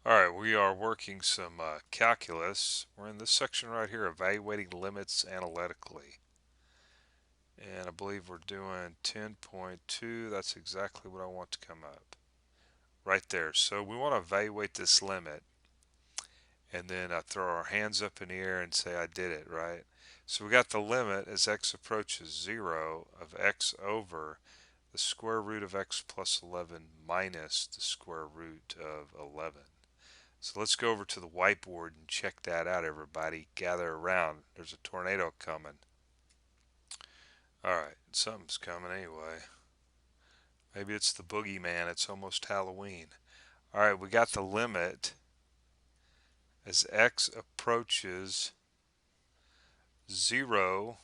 Alright, we are working some calculus. We're in this section right here, evaluating limits analytically. And I believe we're doing 10.2. That's exactly what I want to come up. Right there. So we want to evaluate this limit and then throw our hands up in the air and say I did it, right? So we got the limit as x approaches 0 of x over the square root of x plus 11 minus the square root of 11. So let's go over to the whiteboard and check that out, everybody. Gather around. There's a tornado coming. Alright, something's coming anyway. Maybe it's the boogeyman. It's almost Halloween. Alright, we got the limit as x approaches 0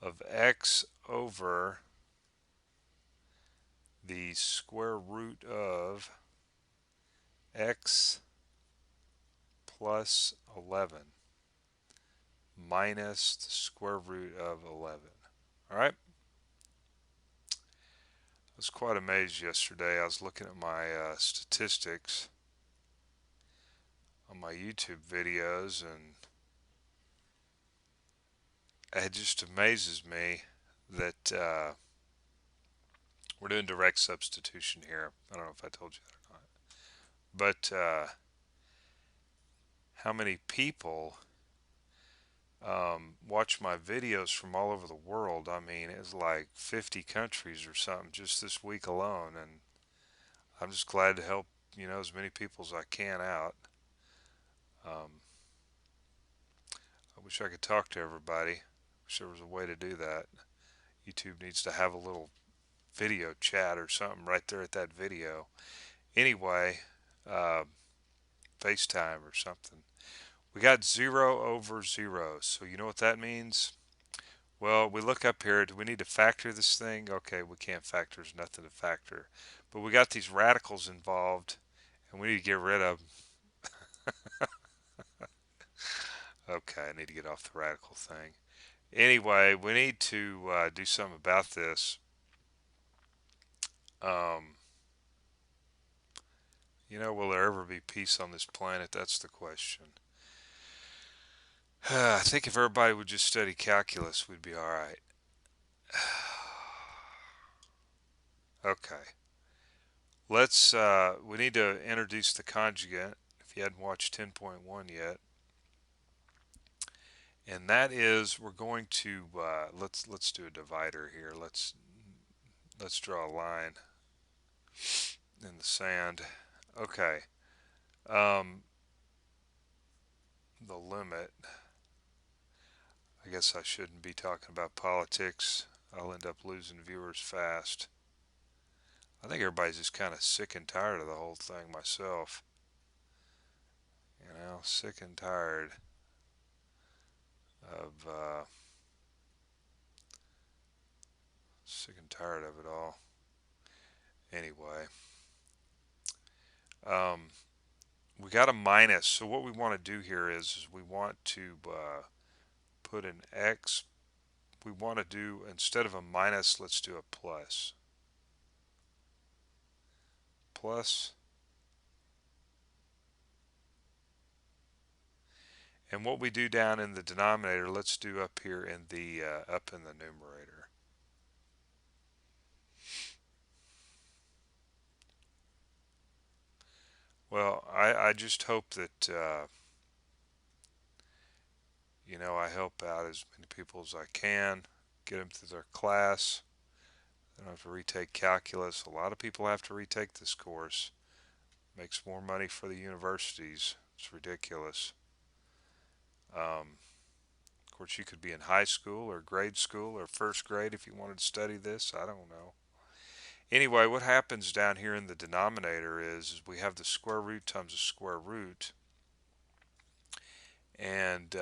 of x over the square root of x plus 11 minus the square root of 11. Alright? I was quite amazed yesterday. I was looking at my statistics on my YouTube videos, and it just amazes me that we're doing direct substitution here. I don't know if I told you that or not. But how many people watch my videos from all over the world? I mean, it's like 50 countries or something just this week alone, and I'm just glad to help, as many people as I can out. I wish I could talk to everybody. Wish there was a way to do that. YouTube needs to have a little video chat or something right there at that video. Anyway, uh, FaceTime or something. We got 0 over 0. So you know what that means? Well, we look up here. Do we need to factor this thing? Okay, we can't factor. There's nothing to factor. But we got these radicals involved, and we need to get rid of them. Okay, I need to get off the radical thing. Anyway, we need to do something about this. Um, will there ever be peace on this planet? That's the question. I think if everybody would just study calculus, we'd be alright. Okay. We need to introduce the conjugate, if you hadn't watched 10.1 yet. And that is, we're going to, let's do a divider here. Let's draw a line in the sand. Okay. Um, the limit. I guess I shouldn't be talking about politics. I'll end up losing viewers fast. I think everybody's just kind of sick and tired of the whole thing myself. Sick and tired of it all. Anyway, we got a minus. So what we want to do here is we want to put an x. We want to do, instead of a minus, let's do a plus. Plus. And what we do down in the denominator, let's do up here in the up in the numerator. Well, I just hope that I help out as many people as I can, get them through their class. They don't have to retake calculus. A lot of people have to retake this course. Makes more money for the universities. It's ridiculous. Of course, you could be in high school or grade school or first grade if you wanted to study this. I don't know. Anyway, what happens down here in the denominator is we have the square root times the square root. And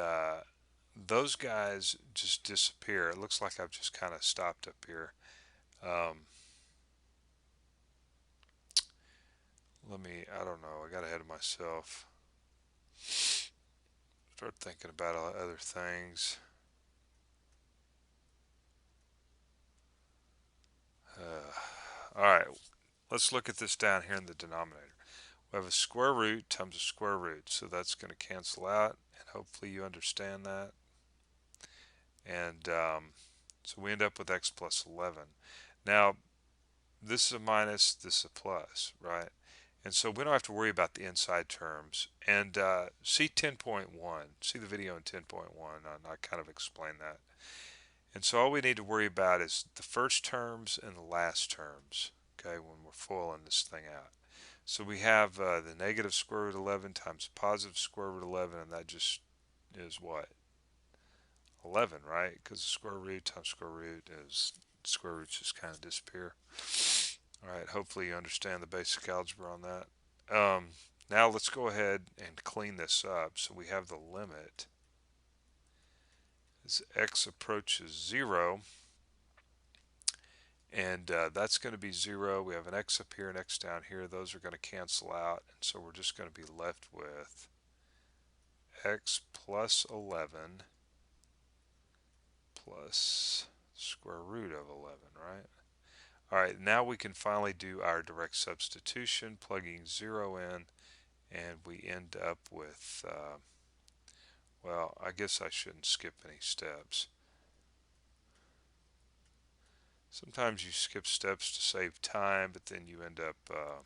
those guys just disappear. It looks like I've just kind of stopped up here. I don't know, I got ahead of myself. Start thinking about other things. Alright, let's look at this down here in the denominator. We have a square root times a square root, so that's going to cancel out, and hopefully you understand that. And so we end up with x plus 11. Now, this is a minus, this is a plus, right? And so we don't have to worry about the inside terms. And see 10.1, see the video in 10.1, I kind of explain that. And so all we need to worry about is the first terms and the last terms, okay, when we're foiling this thing out. So we have the negative square root 11 times positive square root 11, and that just is what? 11, right? Because the square root times square root is, square roots just kind of disappear. All right, hopefully you understand the basic algebra on that. Now let's go ahead and clean this up. So we have the limit as x approaches 0, and that's going to be 0. We have an x up here and x down here. Those are going to cancel out, and so we're just going to be left with x plus 11 plus square root of 11, right? All right, now we can finally do our direct substitution, plugging 0 in, and we end up with, well, I guess I shouldn't skip any steps. Sometimes you skip steps to save time, but then you end up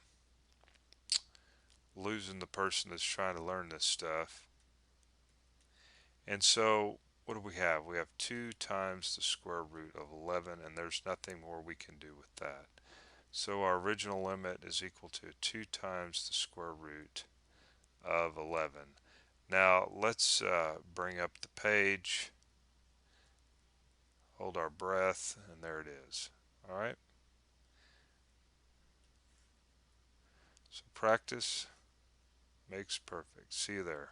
losing the person that's trying to learn this stuff. And so what do we have? We have 2 times the square root of 11, and there's nothing more we can do with that. So our original limit is equal to 2 times the square root of 11. Now let's bring up the page, hold our breath, and there it is. All right. So practice makes perfect. See you there.